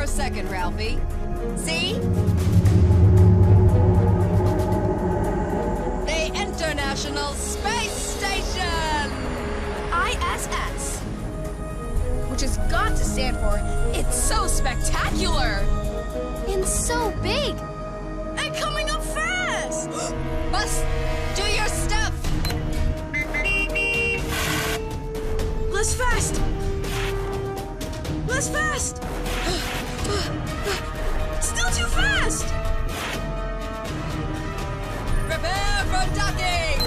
microsecond, Ralphie. See? The International Space Station! ISS. Which has got to stand for It's So Spectacular! And so big! And coming up fast! Bus, do your stuff! Less fast! Less fast! Still too fast! Prepare for docking!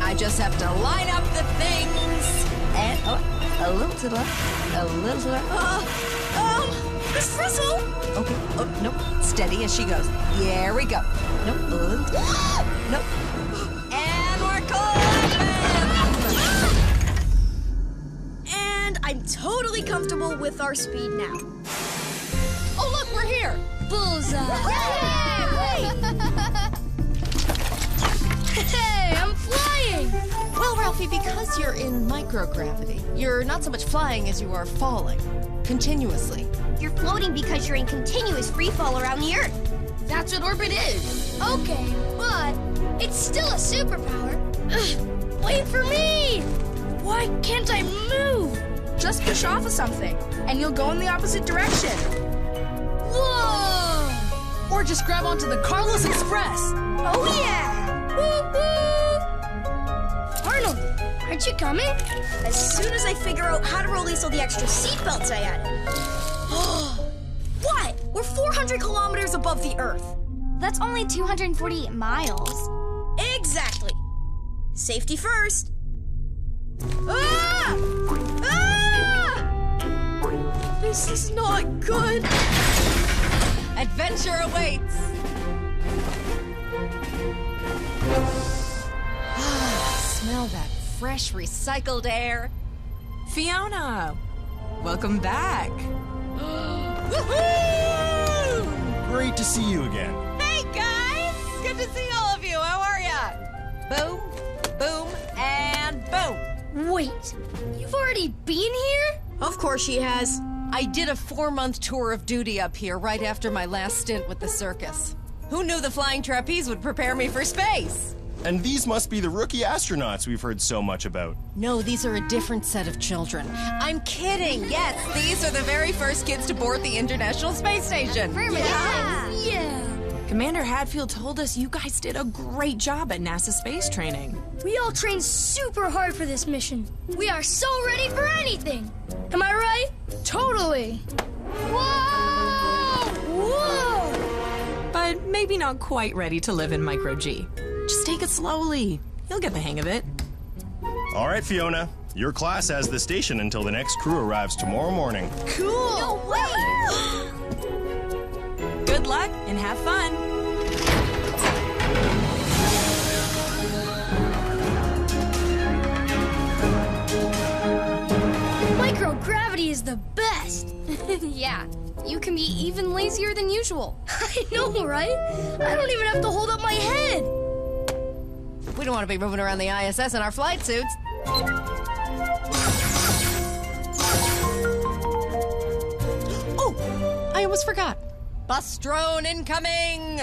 I just have to line up the things. And, a little to the left, a little to the left. Miss Frizzle! Okay, oh, nope, steady as she goes. Here we go. Nope, a little to nope. And we're climbing! And I'm totally comfortable with our speed now. Oh, look, we're here! Bullseye! Hey, I'm flying! Well, Ralphie, because you're in microgravity, you're not so much flying as you are falling. Continuously. You're floating because you're in continuous free fall around the Earth. That's what orbit is. Okay, but it's still a superpower. Ugh, wait for me! Why can't I move? Just push off of something, and you'll go in the opposite direction. Whoa! Or just grab onto the Carlos Express. Oh, yeah! Woo woo! Arnold, aren't you coming? As soon as I figure out how to release all the extra seatbelts I added. What? We're 400 kilometers above the Earth. That's only 248 miles. Exactly. Safety first. Ah! Ah! This is not good. Adventure awaits! Smell that fresh, recycled air. Fiona, welcome back. Woohoo! Great to see you again. Hey, guys! Good to see all of you. How are ya? Boom, boom, and boom. Wait, you've already been here? Of course she has. I did a 4-month tour of duty up here right after my last stint with the circus. Who knew the flying trapeze would prepare me for space? And these must be the rookie astronauts we've heard so much about. No, these are a different set of children. I'm kidding. Yes, these are the very first kids to board the International Space Station. Yeah. Commander Hadfield told us you guys did a great job at NASA space training. We all trained super hard for this mission. We are so ready for anything. Am I right? Totally. Whoa! Whoa! But maybe not quite ready to live in Micro G. Just take it slowly. You'll get the hang of it. All right, Fiona. Your class has the station until the next crew arrives tomorrow morning. Cool. No way! Good luck and have fun. Microgravity is the best. Yeah, you can be even lazier than usual. I know, right? I don't even have to hold up my head. We don't want to be moving around the ISS in our flight suits. Oh, I almost forgot. Bus drone incoming!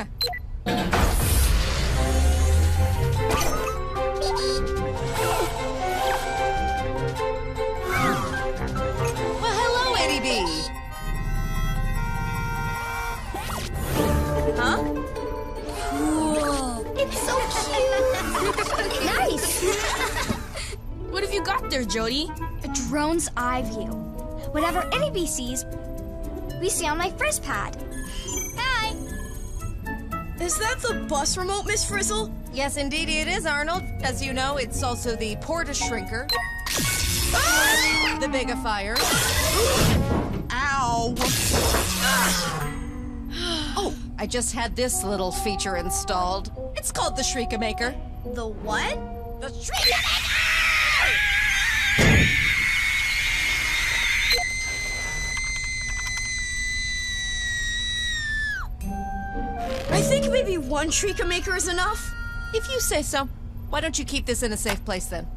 Well, hello, Eddie B. Huh? Whoa, it's so cute. Nice. What have you got there, Jody? A drone's eye view. Whatever anybody sees, we see on my first pad. Hi. Is that the bus remote, Miss Frizzle? Yes, indeed it is, Arnold. As you know, it's also the porta shrinker, the bigifier. Ow. Oh, I just had this little feature installed. It's called the Shriekamaker. The what? The Shriekamaker! I think maybe one Shriekamaker is enough. If you say so. Why don't you keep this in a safe place then?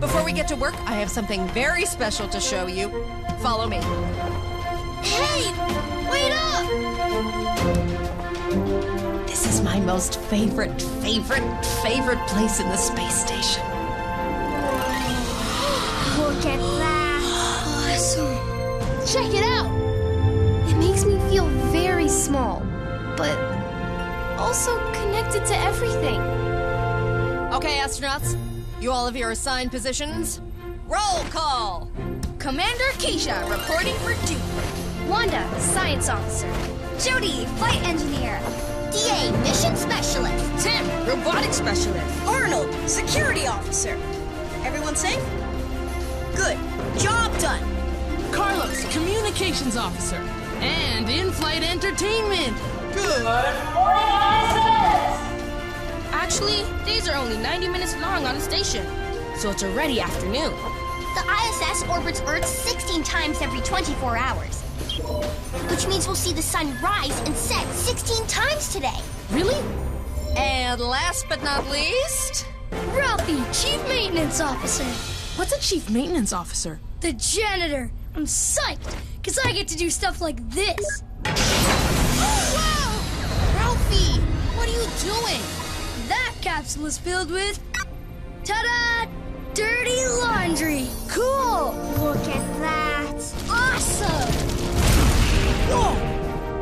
Before we get to work, I have something very special to show you. Follow me. Hey, wait up! This is my most favorite place in the space station. Look at that. Awesome. Check it out. It makes me feel very small, but also connected to everything. Okay, astronauts, you all have your assigned positions. Roll call! Commander Keisha reporting for duty. Wanda, science officer. Jody, flight engineer. DA, mission specialist. Tim, robotic specialist. Arnold, security officer. Everyone safe? Good. Job done. Carlos, communications officer. And in-flight entertainment. Actually, days are only 90 minutes long on the station, so it's already afternoon. The ISS orbits Earth 16 times every 24 hours. Which means we'll see the sun rise and set 16 times today. Really? And last but not least... Ralphie, Chief Maintenance Officer. What's a chief maintenance officer? The janitor. I'm psyched, because I get to do stuff like this. Wow! Ralphie, what are you doing? That capsule is filled with... ta-da! Dirty laundry. Cool. Look at that. Awesome. Whoa!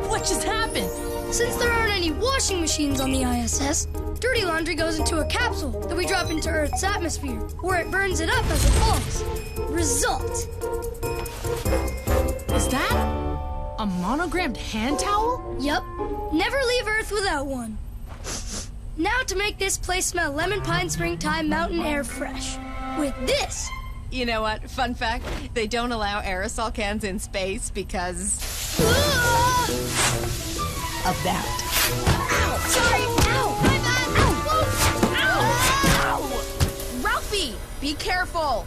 What just happened? Since there aren't any washing machines on the ISS, dirty laundry goes into a capsule that we drop into Earth's atmosphere, where it burns it up as it falls. Result. Is that a monogrammed hand towel? Yup. Never leave Earth without one. Now to make this place smell lemon pine springtime mountain air fresh. With this. You know what? Fun fact, they don't allow aerosol cans in space because... of that. Ow! Sorry! Ow! My bad! Ow! Ow! Ralphie, be careful.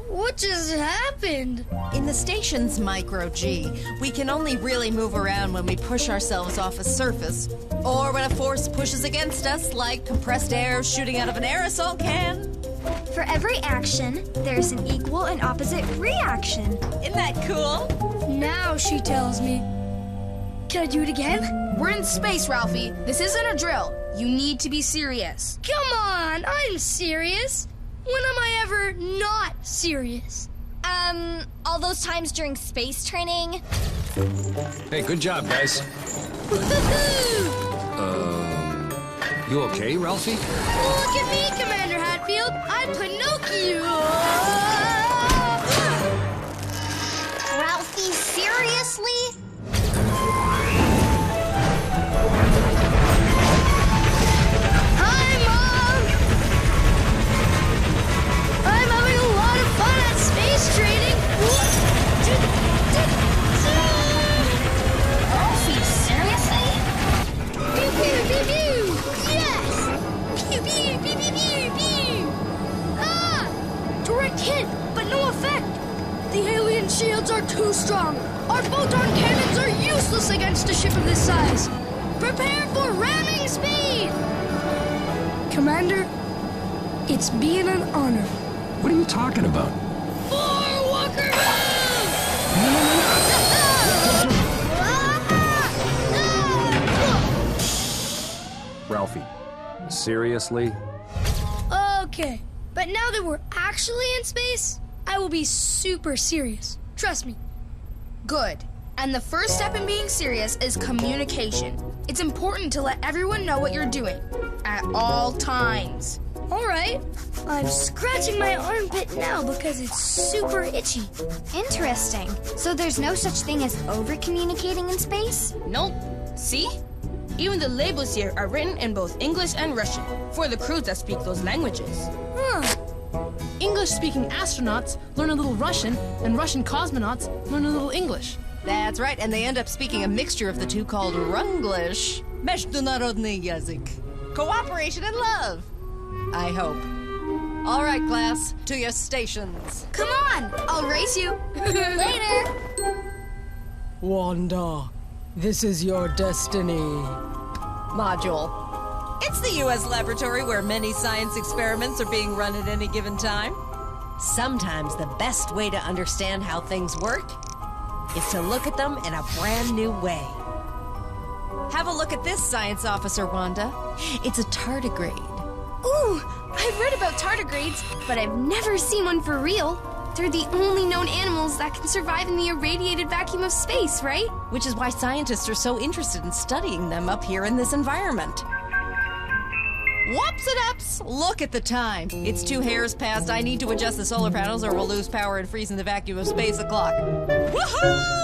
What just happened? In the station's micro-G, we can only really move around when we push ourselves off a surface, or when a force pushes against us, like compressed air shooting out of an aerosol can. For every action, there's an equal and opposite reaction. Isn't that cool? Now she tells me. Can I do it again? We're in space, Ralphie. This isn't a drill. You need to be serious. Come on, I'm serious. When am I ever not serious? All those times during space training. Hey, good job, guys. You okay, Ralphie? Look at me, Commander Hatfield. I'm Pinocchio. Ralphie, seriously? Hi, Mom. I'm having a lot of fun at space training. Ralphie, seriously? Pew, pew, pew, pew. Yes. Pew, pew, pew, pew, pew, pew. Ah! Direct hit, but no effect. The alien shields are too strong. Our photon cannons are useless against a ship of this size. Prepare for ramming speed. Commander, it's been an honor. What are you talking about? For Walker Ralphie, seriously? Okay, but now that we're actually in space, I will be super serious. Trust me. Good. And the first step in being serious is communication. It's important to let everyone know what you're doing at all times. All right. I'm scratching my armpit now because it's super itchy. Interesting. So there's no such thing as over-communicating in space? Nope. See? Even the labels here are written in both English and Russian for the crews that speak those languages. Huh. English-speaking astronauts learn a little Russian, and Russian cosmonauts learn a little English. That's right, and they end up speaking a mixture of the two called Runglish. Международный язык. Cooperation and love. I hope. All right, class, to your stations. Come on, I'll race you. Later. Wanda, this is your destiny. Module. It's the U.S. laboratory where many science experiments are being run at any given time. Sometimes the best way to understand how things work is to look at them in a brand new way. Have a look at this, Science Officer Wanda. It's a tardigrade. Ooh, I've read about tardigrades, but I've never seen one for real. They're the only known animals that can survive in the irradiated vacuum of space, right? Which is why scientists are so interested in studying them up here in this environment. Whoops-a-dups! Look at the time. It's 2 hairs past. I need to adjust the solar panels or we'll lose power and freeze in the vacuum of space o'clock. Woohoo!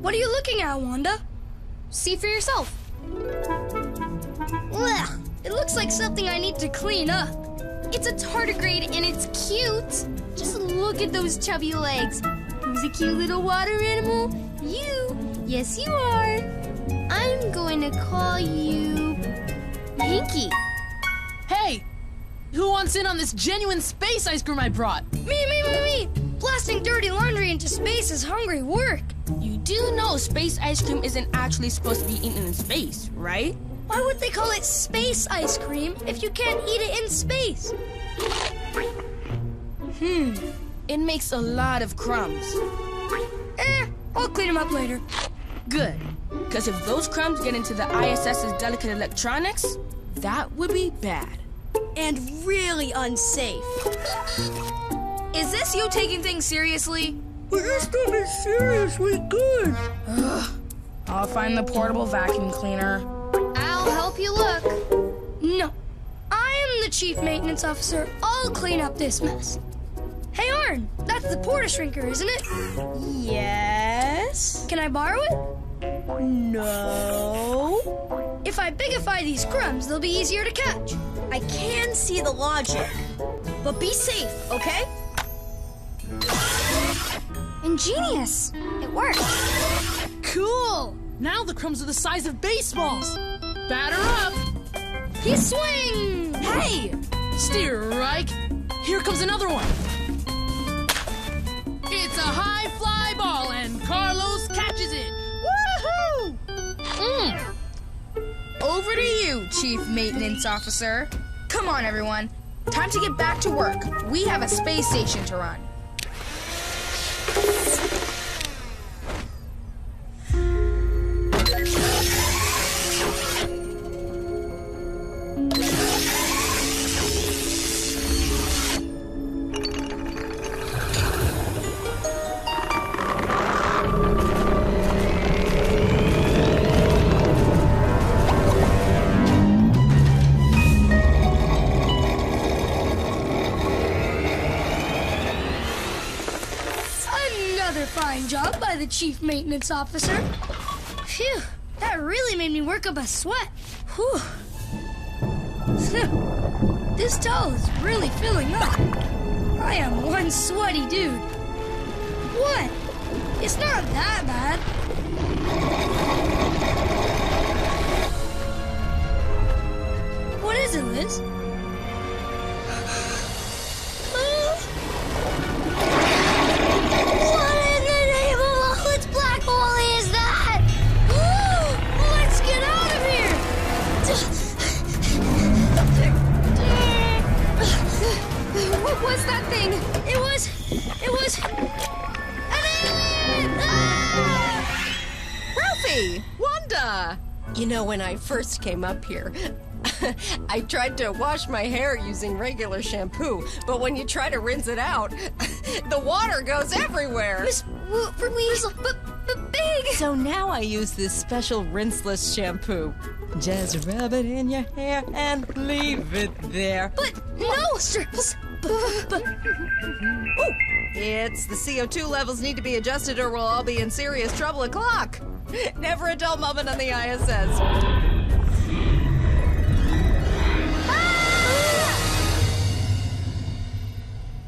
What are you looking at, Wanda? See for yourself. Ugh, it looks like something I need to clean up. It's a tardigrade and it's cute. Just look at those chubby legs. Who's a cute little water animal? You. Yes, you are. I'm going to call you Pinky. Hey, who wants in on this genuine space ice cream I brought? Me! Blasting dirty laundry into space is hungry work. You do know space ice cream isn't actually supposed to be eaten in space, right? Why would they call it space ice cream if you can't eat it in space? It makes a lot of crumbs. I'll clean them up later. Good. Because if those crumbs get into the ISS's delicate electronics, that would be bad. And really unsafe. Is this you taking things seriously? But this stuff is seriously good. I'll find the portable vacuum cleaner. I'll help you look. No, I am the chief maintenance officer. I'll clean up this mess. Hey, Arn, that's the porta shrinker, isn't it? Yes? Can I borrow it? No. If I bigify these crumbs, they'll be easier to catch. I can see the logic, but be safe, okay? Ingenious. It worked. Cool! Now the crumbs are the size of baseballs. Batter up! He swing! Hey! Steer, Reich. Here comes another one. It's a high fly ball, and Carlos catches it. Woohoo! Over to you, Chief Maintenance Officer. Come on, everyone. Time to get back to work. We have a space station to run. Another fine job by the chief maintenance officer. Phew, that really made me work up a sweat. Whew. This towel is really filling up. I am one sweaty dude. What? It's not that bad. What is it, Liz? What in the name of all that's black holy is that? Let's get out of here! What was that thing? It was an alien! Ah! Ralphie! Wanda! You know, when I first came up here, I tried to wash my hair using regular shampoo, but when you try to rinse it out, the water goes everywhere. Miss Louise, but big! So now I use this special rinseless shampoo. Just rub it in your hair and leave it there. But no, sir. But Ooh, it's the CO2 levels need to be adjusted or we'll all be in serious trouble o'clock. Never a dull moment on the ISS.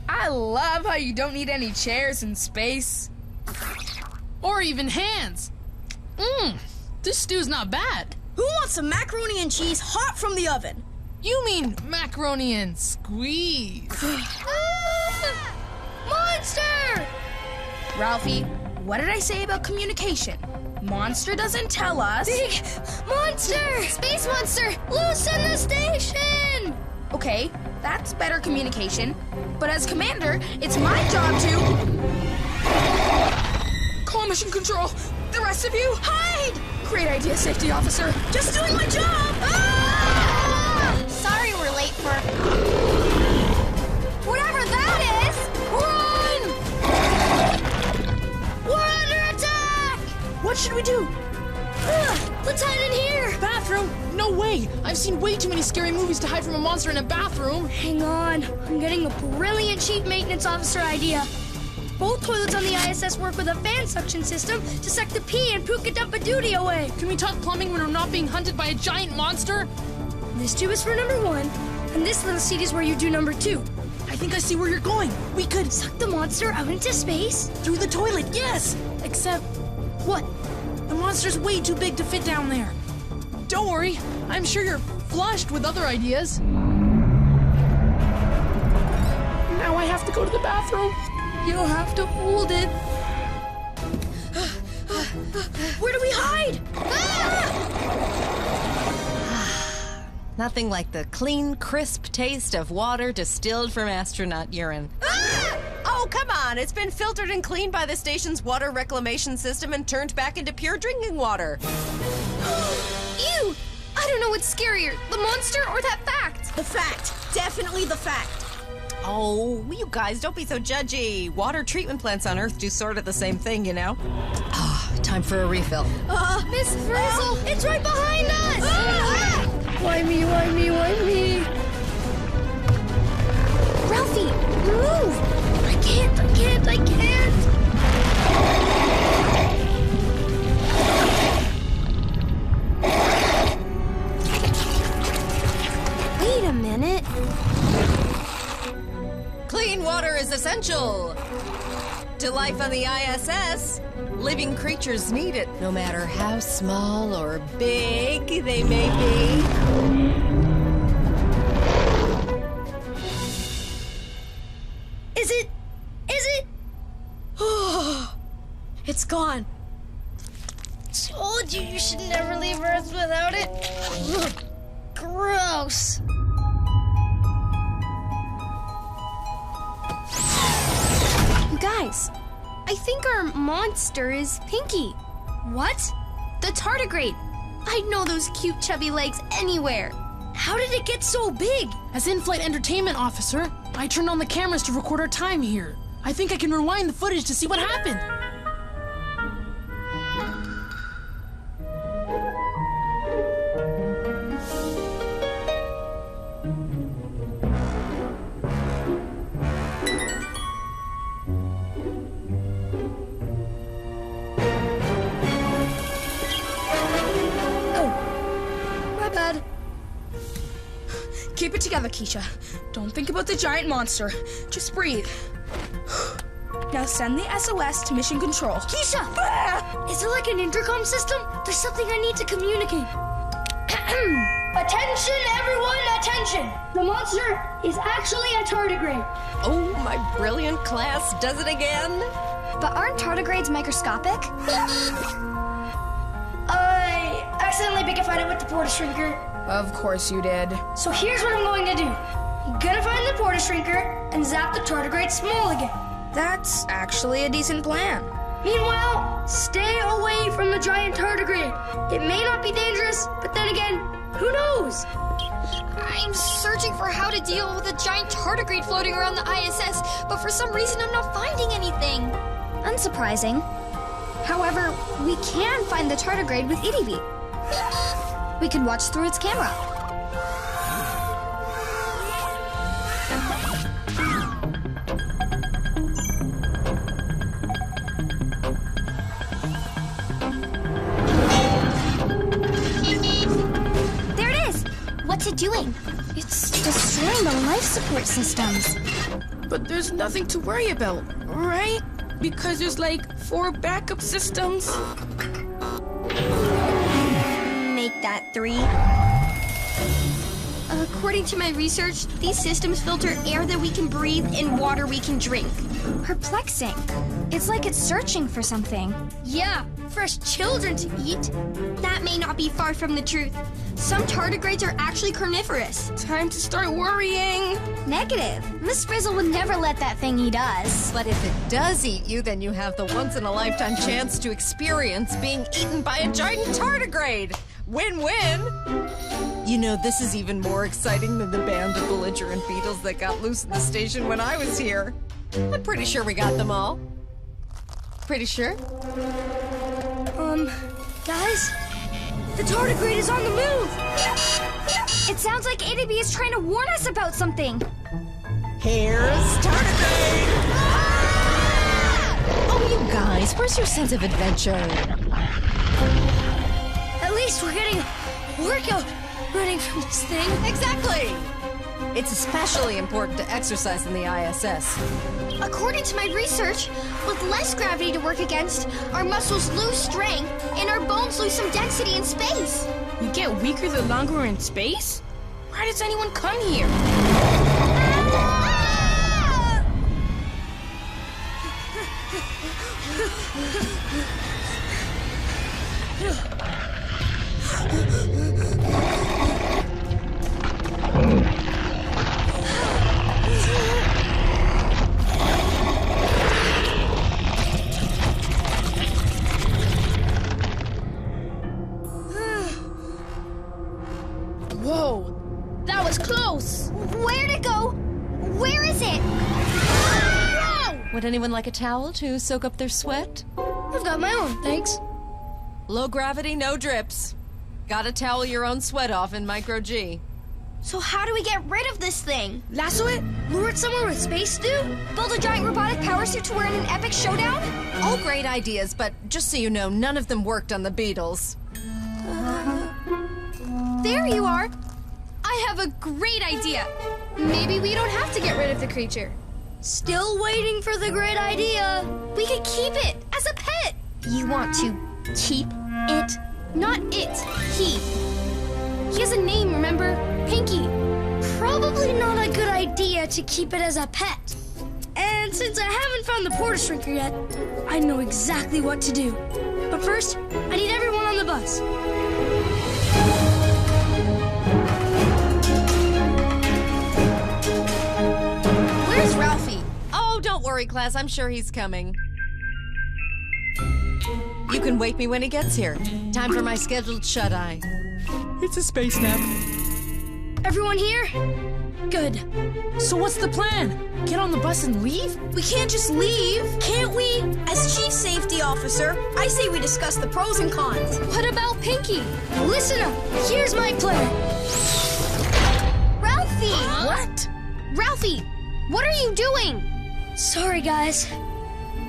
I love how you don't need any chairs in space. Or even hands. This stew's not bad. Who wants some macaroni and cheese hot from the oven? You mean macaroni and squeeze. Monster! Ralphie, what did I say about communication? Monster doesn't tell us. Big monster! Space monster! Loosen the station! Okay, that's better communication. But as commander, it's my job to... Call mission control. The rest of you, hide! Great idea, safety officer. Just doing my job! Ah! Sorry we're late for... Whatever that is! Run! We're under attack! What should we do? Let's hide in here! Bathroom? No way! I've seen way too many scary movies to hide from a monster in a bathroom. Hang on, I'm getting a brilliant chief maintenance officer idea. Both toilets on the ISS work with a fan suction system to suck the pee and puka-dumpa-duty away. Can we talk plumbing when we're not being hunted by a giant monster? This tube is for number 1, and this little seat is where you do number 2. I think I see where you're going. We could... Suck the monster out into space? Through the toilet, yes! Except... What? The monster's way too big to fit down there. Don't worry, I'm sure you're flushed with other ideas. Now I have to go to the bathroom. You'll have to hold it. Where do we hide? Nothing like the clean, crisp taste of water distilled from astronaut urine. Oh, come on. It's been filtered and cleaned by the station's water reclamation system and turned back into pure drinking water. Ew! I don't know what's scarier, the monster or that fact. The fact. Definitely the fact. Oh, you guys, don't be so judgy. Water treatment plants on Earth do sort of the same thing, you know? Ah, time for a refill. Miss Frizzle! It's right behind us! Why me, why me, why me? Ralphie, move! I can't. Wait a minute. Clean water is essential to life on the ISS. Living creatures need it, no matter how small or big they may be. Is it? Oh, it's gone. Told you you should never leave Earth without it. Ugh, gross. Guys, I think our monster is Pinky. What? The tardigrade. I'd know those cute chubby legs anywhere. How did it get so big? As in-flight entertainment officer, I turned on the cameras to record our time here. I think I can rewind the footage to see what happened. Keep it together, Keisha. Don't think about the giant monster. Just breathe. Now send the SOS to mission control. Keisha! Is it like an intercom system? There's something I need to communicate. Attention, everyone, attention! The monster is actually a tardigrade. Oh, my brilliant class does it again. But aren't tardigrades microscopic? I accidentally bigified it with the porta shrinker. Of course you did. So here's what I'm going to do. I'm gonna find the porta shrinker and zap the tardigrade small again. That's actually a decent plan. Meanwhile, stay away from the giant tardigrade. It may not be dangerous, but then again, who knows? I'm searching for how to deal with a giant tardigrade floating around the ISS, but for some reason I'm not finding anything. Unsurprising. However, we can find the tardigrade with Itty Bee. We could watch through its camera. There it is! What's it doing? It's destroying the life support systems. But there's nothing to worry about, right? Because there's like 4 backup systems. Make that 3. According to my research, these systems filter air that we can breathe and water we can drink. Perplexing. It's like it's searching for something. Yeah, fresh children to eat. That may not be far from the truth. Some tardigrades are actually carnivorous. Time to start worrying. Negative. Miss Frizzle would never let that thing eat us. But if it does eat you, then you have the once-in-a-lifetime chance to experience being eaten by a giant tardigrade. Win-win! You know, this is even more exciting than the band of belligerent beetles that got loose in the station when I was here. I'm pretty sure we got them all. Pretty sure? Guys, the tardigrade is on the move. It sounds like ADB is trying to warn us about something. Here's tardigrade! Ah! Oh, you guys, where's your sense of adventure? At least we're getting a workout running from this thing. Exactly! It's especially important to exercise in the ISS. According to my research, with less gravity to work against, our muscles lose strength and our bones lose some density in space. We get weaker the longer we're in space? Why does anyone come here? Whoa, that was close. Where'd it go? Where is it? Would anyone like a towel to soak up their sweat? I've got my own, thanks. Low gravity, no drips. Gotta towel your own sweat off in Micro G. So how do we get rid of this thing? Lasso it? Lure it somewhere with space stew? Build a giant robotic power suit to wear in an epic showdown? All great ideas, but just so you know, none of them worked on the beetles. There you are. I have a great idea. Maybe we don't have to get rid of the creature. Still waiting for the great idea. We could keep it as a pet. You want to keep it? Not it, he. He has a name, remember? Pinky. Probably not a good idea to keep it as a pet. And since I haven't found the porta shrinker yet, I know exactly what to do. But first, I need everyone on the bus. Where's Ralphie? Oh, don't worry, class. I'm sure he's coming. You can wake me when he gets here. Time for my scheduled shut-eye. It's a space nap. Everyone here? Good. So what's the plan? Get on the bus and leave? We can't just leave, can't we? As chief safety officer, I say we discuss the pros and cons. What about Pinky? Listen up. Here's my plan. Ralphie! What? Ralphie, what are you doing? Sorry, guys.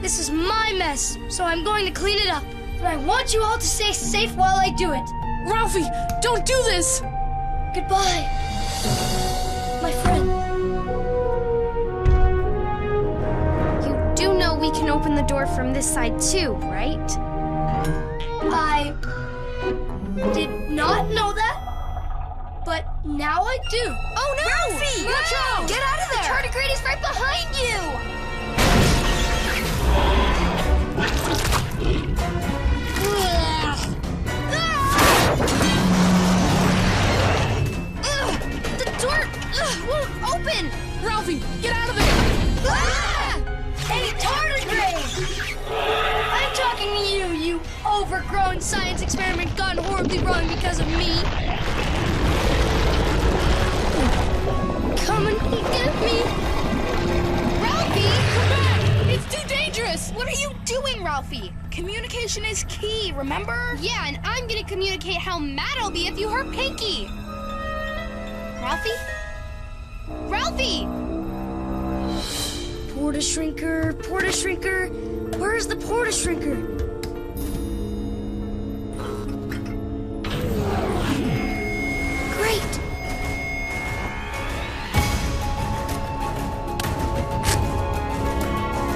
This is my mess, so I'm going to clean it up. But I want you all to stay safe while I do it. Ralphie, don't do this! Goodbye, my friend. You do know we can open the door from this side too, right? I did not know that, but now I do. Oh no! Ralphie! Watch out! Get out of there! Tardigrade is right behind you! The door won't open! Ralphie, get out of there! Hey, tardigrade! I'm talking to you, you overgrown science experiment gone horribly wrong because of me. Come and get me. Ralphie! Come back! It's too dangerous! What are you doing, Ralphie? Communication is key, remember? Yeah, and I'm gonna communicate how mad I'll be if you hurt Pinky. Ralphie? Ralphie! Porta shrinker. Where's the porta shrinker? Great!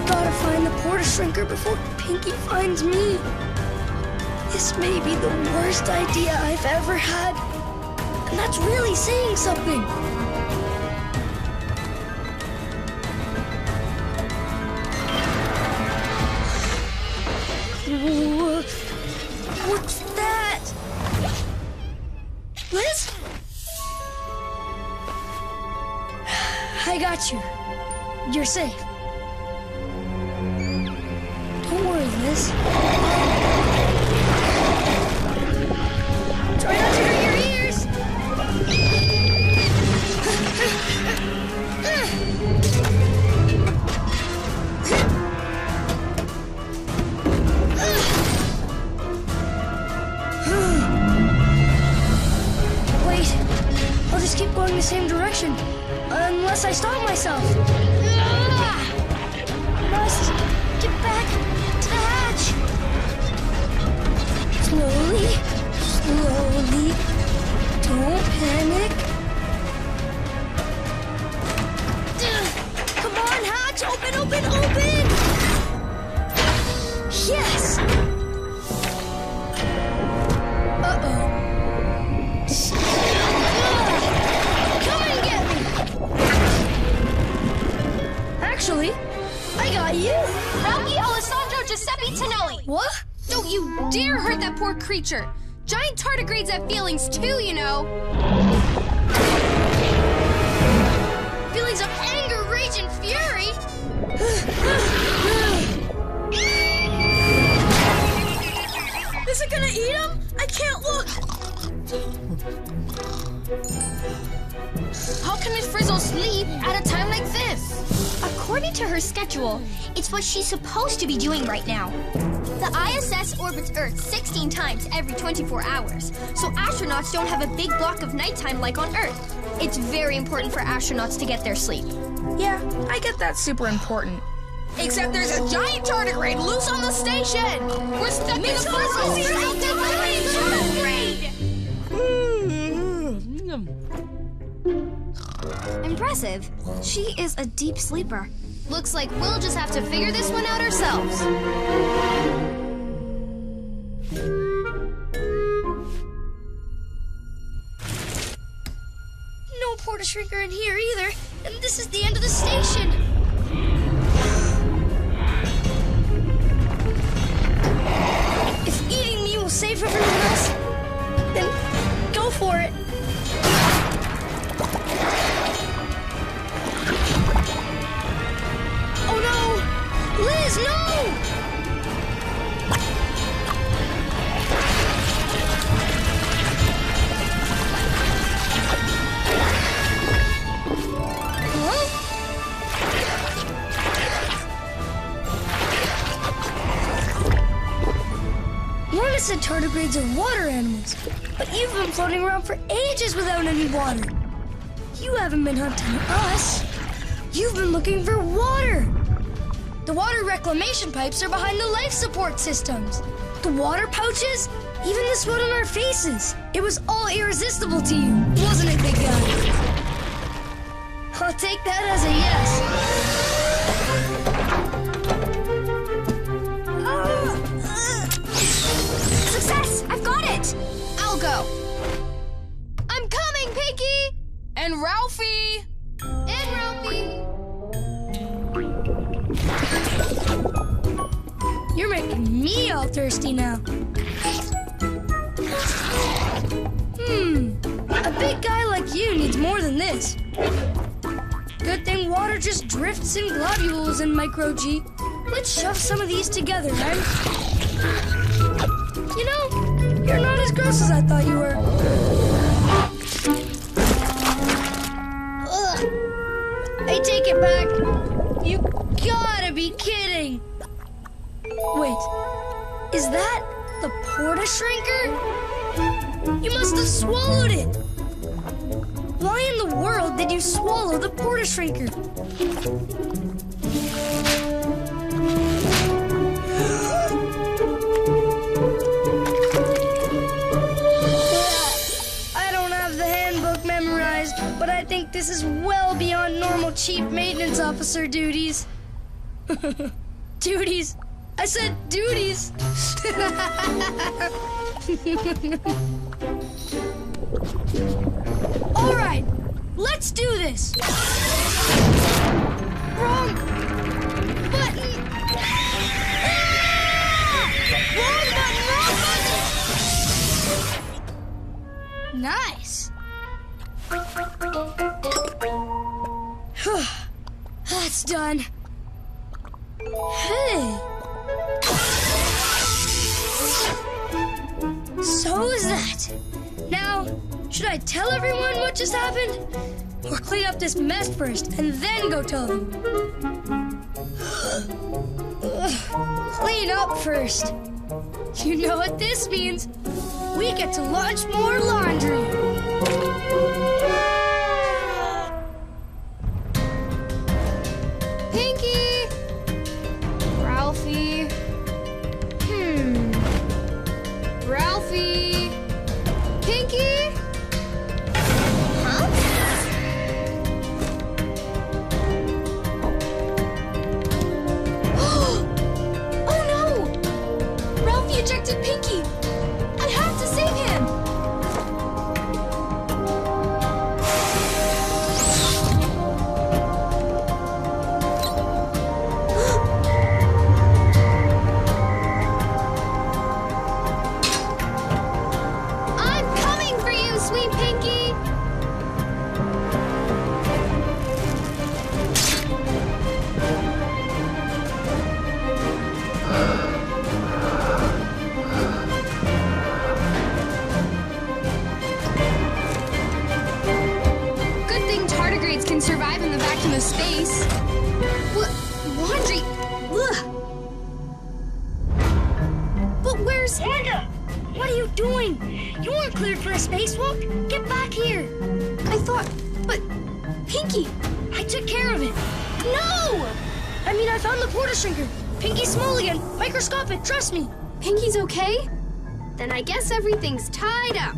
Gotta find the porta shrinker before Pinky finds me. This may be the worst idea I've ever had. And that's really saying something. What's that? Liz? I got you. You're safe. Don't worry, Liz. Try not to hurt your ears. Wait, I'll just keep going the same direction, unless I stop myself. Must get back to the hatch. Slowly, slowly. Don't panic. Come on, hatch! Open, open, open! Yes! Uh-oh. Come and get me! Actually, I got you! Rocky Alessandro Giuseppe Tonelli! What? Don't you dare hurt that poor creature! Giant tardigrades have feelings too, you know! Feelings of anger, rage, and fury! Is it gonna eat him? I can't look! How can Miss Frizzle sleep at a time like this? According to her schedule, it's what she's supposed to be doing right now. The ISS orbits Earth 16 times every 24 hours, so astronauts don't have a big block of nighttime like on Earth. It's very important for astronauts to get their sleep. Yeah, I get that's super important. Except there's a giant tardigrade loose on the station! We're stuck in the Frizzle! Impressive. She is a deep sleeper. Looks like we'll just have to figure this one out ourselves. No porta shrinker in here either, and this is the end of the station. If eating me will save everyone else, then go for it. Oh no! Liz, no! Lorna said tardigrades are water animals, but you've been floating around for ages without any water. You haven't been hunting us. You've been looking for water. The water reclamation pipes are behind the life support systems. The water pouches, even the sweat on our faces. It was all irresistible to you, wasn't it, big guy? I'll take that as a yes. Success! I've got it! I'll go. I'm coming, Pinky! And Ralphie! And Ralphie! You're making me all thirsty now. A big guy like you needs more than this. Good thing water just drifts in globules in Micro G. Let's shove some of these together, right? You know, you're not as gross as I thought you were. Ugh. I take it back. You gotta be kidding. Wait, is that the porta shrinker? You must have swallowed it. Why in the world did you swallow the porta shrinker? I don't have the handbook memorized, but I think this is well beyond normal chief maintenance officer duties. Duties? I said duties. All right, let's do this. Wrong button. Wrong button. Nice. That's done. Hey. So is that. Now, should I tell everyone what just happened? Or clean up this mess first and then go tell them? Clean up first. You know what this means. We get to launch more laundry. Pinky! Ralphie. Ralphie. Pinky? Huh? Oh no! Ralphie ejected Pinky! I have to save him! I'm coming for you, sweet Pinky! Good thing tardigrades can survive in the vacuum of space. Laundry! Ugh. But where's... Wanda! What are you doing? You weren't cleared for a spacewalk. Get back here. I thought... But... Pinky! I took care of it. No! I mean, I found the porta shrinker. Pinky's small again. Microscopic, trust me. Pinky's okay? Then I guess everything's tied up.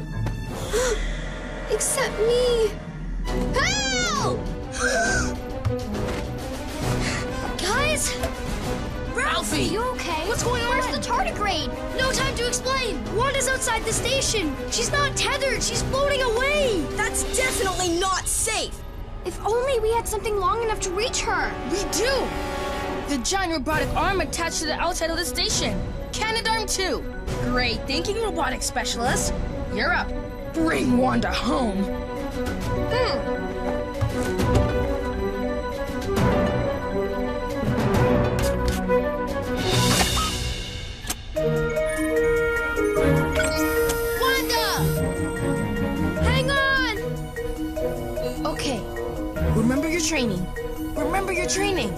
Except me. Help! Guys? Ralphie! You okay? What's going on? Where's the tardigrade? No time to explain. Wanda's outside the station. She's not tethered. She's floating away. That's definitely not safe. If only we had something long enough to reach her. We do! The giant robotic arm attached to the outside of the station. Canadarm 2. Great thinking, robotic specialist. You're up. Bring Wanda home. Wanda! Hang on! Okay. Remember your training. Remember your training.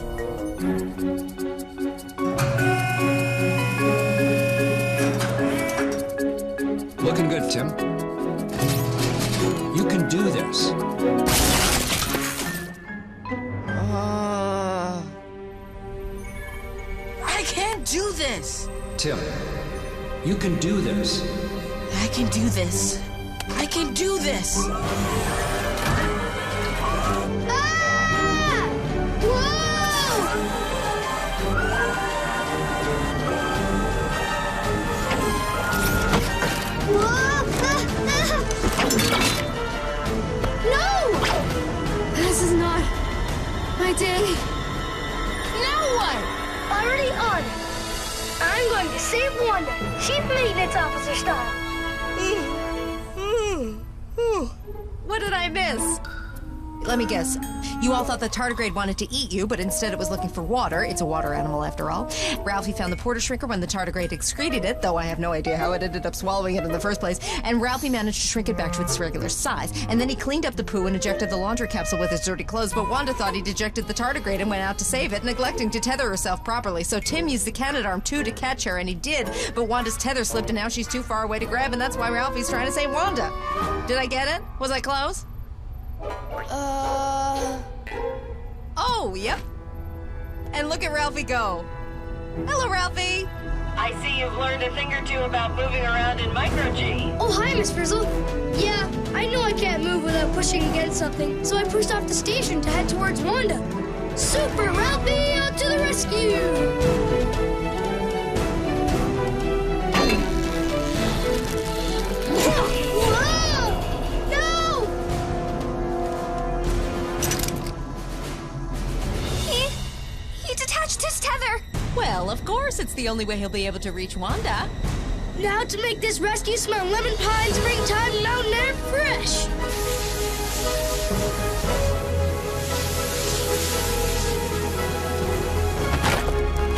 Looking good, Tim. You can do this. I can't do this. Tim, you can do this. I can do this. I can do this. Ah! Whoa! No! This is not my day. Now what? Already on. I'm going to save Wanda. Chief Maintenance Officer style. What did I miss? Let me guess. You all thought the tardigrade wanted to eat you, but instead it was looking for water. It's a water animal after all. Ralphie found the porta shrinker when the tardigrade excreted it, though I have no idea how it ended up swallowing it in the first place. And Ralphie managed to shrink it back to its regular size. And then he cleaned up the poo and ejected the laundry capsule with his dirty clothes, but Wanda thought he'd ejected the tardigrade and went out to save it, neglecting to tether herself properly. So Tim used the Canadarm 2 to catch her, and he did, but Wanda's tether slipped and now she's too far away to grab, and that's why Ralphie's trying to save Wanda. Did I get it? Was I close? Oh, yep. And look at Ralphie go. Hello, Ralphie. I see you've learned a thing or two about moving around in micro-G. Oh, hi, Miss Frizzle. Yeah, I know I can't move without pushing against something, so I pushed off the station to head towards Wanda. Super Ralphie, out to the rescue! Whoa! Well, of course, it's the only way he'll be able to reach Wanda. Now to make this rescue smell lemon pie and springtime mountain air fresh.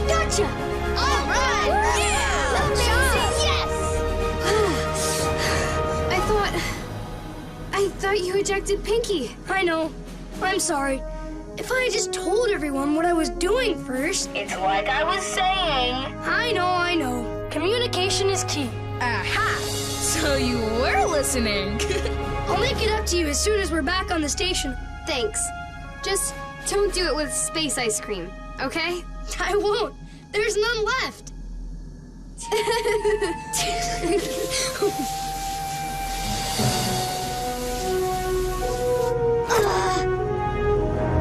Gotcha! All right! Yeah! Yes! I thought you ejected Pinky. I know. I'm sorry. If I had just told everyone what I was doing first... It's like I was saying. I know. Communication is key. Aha! So you were listening. I'll make it up to you as soon as we're back on the station. Thanks. Just don't do it with space ice cream, okay? I won't. There's none left.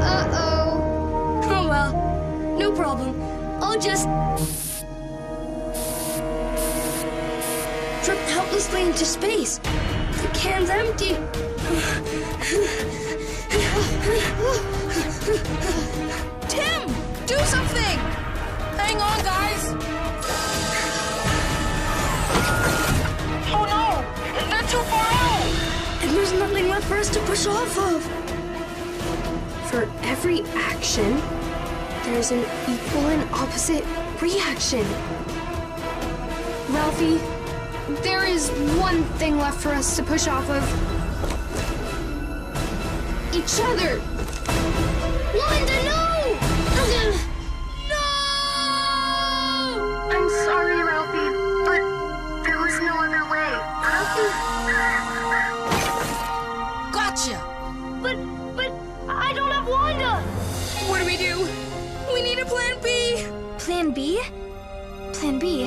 Uh-oh. Oh well. No problem. I'll just... drip helplessly into space. The can's empty. Tim, do something! Hang on, guys. Oh no! They're too far out! And there's nothing left for us to push off of. For every action, there's an equal and opposite reaction. Ralphie, there is one thing left for us to push off of. Each other. Wanda, no! No! I'm sorry, Ralphie, but there was no other way. Gotcha! But I don't have Wanda! What do? We need a plan B. Plan B? Plan B.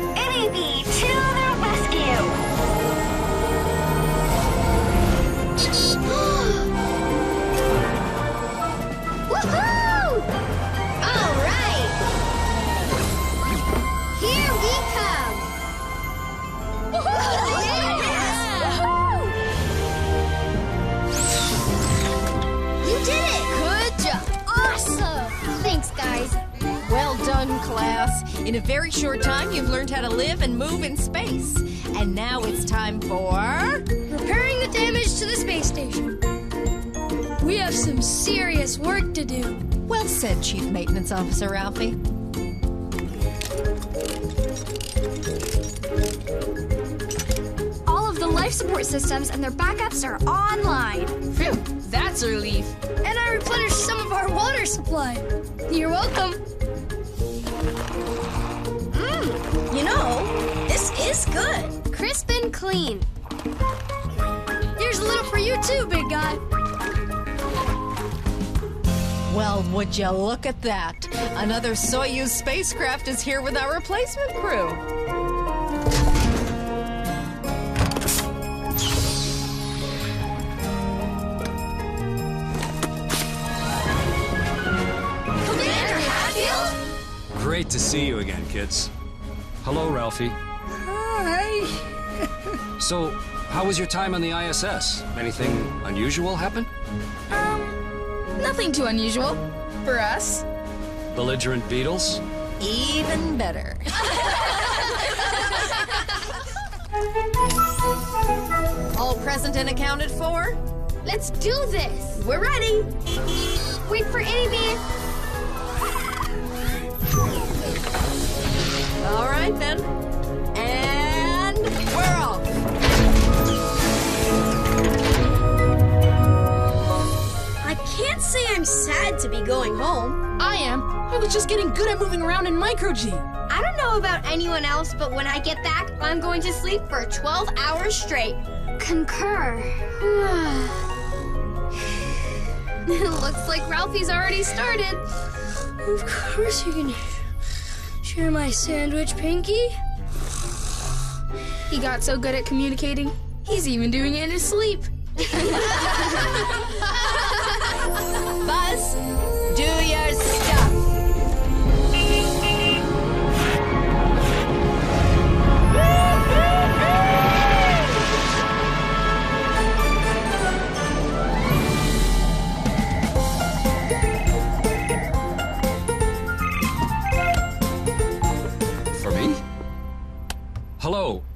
Baby, to the rescue! Woohoo! All right! Here we come! You did it! Good job. Awesome! Thanks, guys. Well done, class. In a very short time, you've learned how to live and move in space. And now it's time for... repairing the damage to the space station. We have some serious work to do. Well said, Chief Maintenance Officer Ralphie. All of the life support systems and their backups are online. Phew, that's a relief. And I replenished some of our water supply. You're welcome. You know, this is good. Crisp and clean. Here's a little for you too, big guy. Well, would you look at that? Another Soyuz spacecraft is here with our replacement crew. Commander Hatfield? Great to see you again, kids. Hello, Ralphie. Hi. So, how was your time on the ISS? Anything unusual happen? Nothing too unusual for us. Belligerent beetles? Even better. All present and accounted for? Let's do this. We're ready. Wait for Amy. All right, then. And we're off. I can't say I'm sad to be going home. I am. I was just getting good at moving around in micro-G. I don't know about anyone else, but when I get back, I'm going to sleep for 12 hours straight. Concur. It looks like Ralphie's already started. Of course you can share my sandwich, Pinky. He got so good at communicating, he's even doing it in his sleep. Buzz, do your stuff.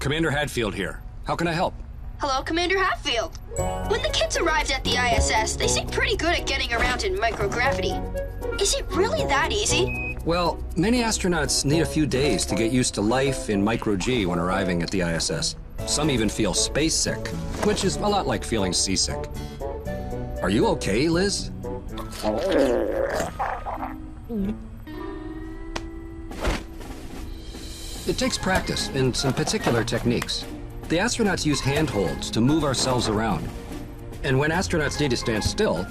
Commander Hadfield here. How can I help? Hello, Commander Hatfield. When the kids arrived at the ISS, they seemed pretty good at getting around in microgravity. Is it really that easy? Well, many astronauts need a few days to get used to life in micro-G when arriving at the ISS. Some even feel space sick, which is a lot like feeling seasick. Are you okay, Liz? It takes practice and some particular techniques. The astronauts use handholds to move ourselves around. And when astronauts need to stand still,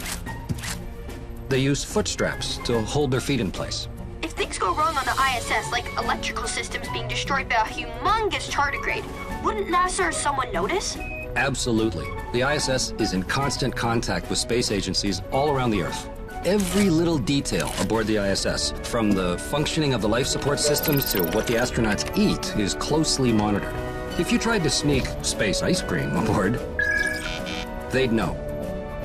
they use foot straps to hold their feet in place. If things go wrong on the ISS, like electrical systems being destroyed by a humongous tardigrade, wouldn't NASA or someone notice? Absolutely. The ISS is in constant contact with space agencies all around the Earth. Every little detail aboard the ISS, from the functioning of the life support systems to what the astronauts eat, is closely monitored. If you tried to sneak space ice cream aboard, they'd know.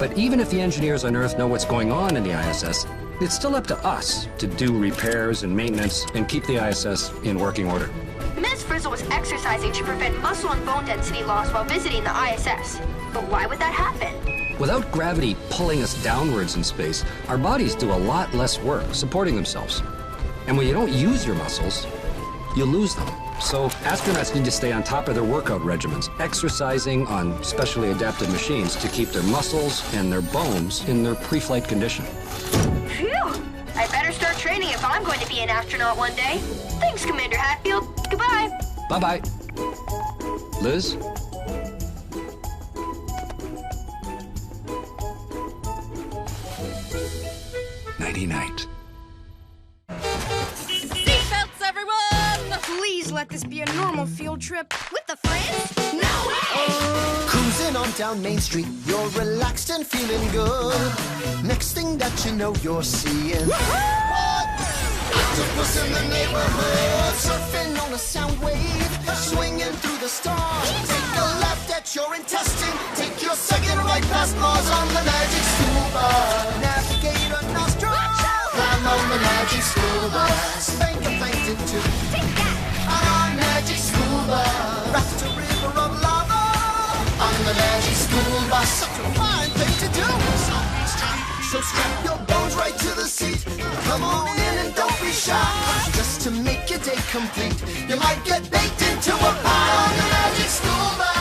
But even if the engineers on Earth know what's going on in the ISS, it's still up to us to do repairs and maintenance and keep the ISS in working order. Ms. Frizzle was exercising to prevent muscle and bone density loss while visiting the ISS. But why would that happen? Without gravity pulling us downwards in space, our bodies do a lot less work supporting themselves. And when you don't use your muscles, you lose them. So astronauts need to stay on top of their workout regimens, exercising on specially adapted machines to keep their muscles and their bones in their pre-flight condition. Phew! I better start training if I'm going to be an astronaut one day. Thanks, Commander Hatfield. Goodbye. Bye-bye. Liz? Nighty-night. Seatbelts, everyone! Please let this be a normal field trip. With the friends? No way! Cruising on down Main Street, you're relaxed and feeling good. Next thing that you know, you're seeing octopus in the neighborhood, surfing on a sound wave, swinging through the stars. Take a left at your intestine, take your second right past Mars on the magic school bus. Navigate a nostril, climb on the magic school bus. Spank a plankton too. Take that! On our magic school bus, raft a river of lava on the magic school bus. Such a fine thing to do. So strap your bones right to the seat. Come on in and don't be shy. Just to make your day complete, you might get baked into a pie on the magic school bus.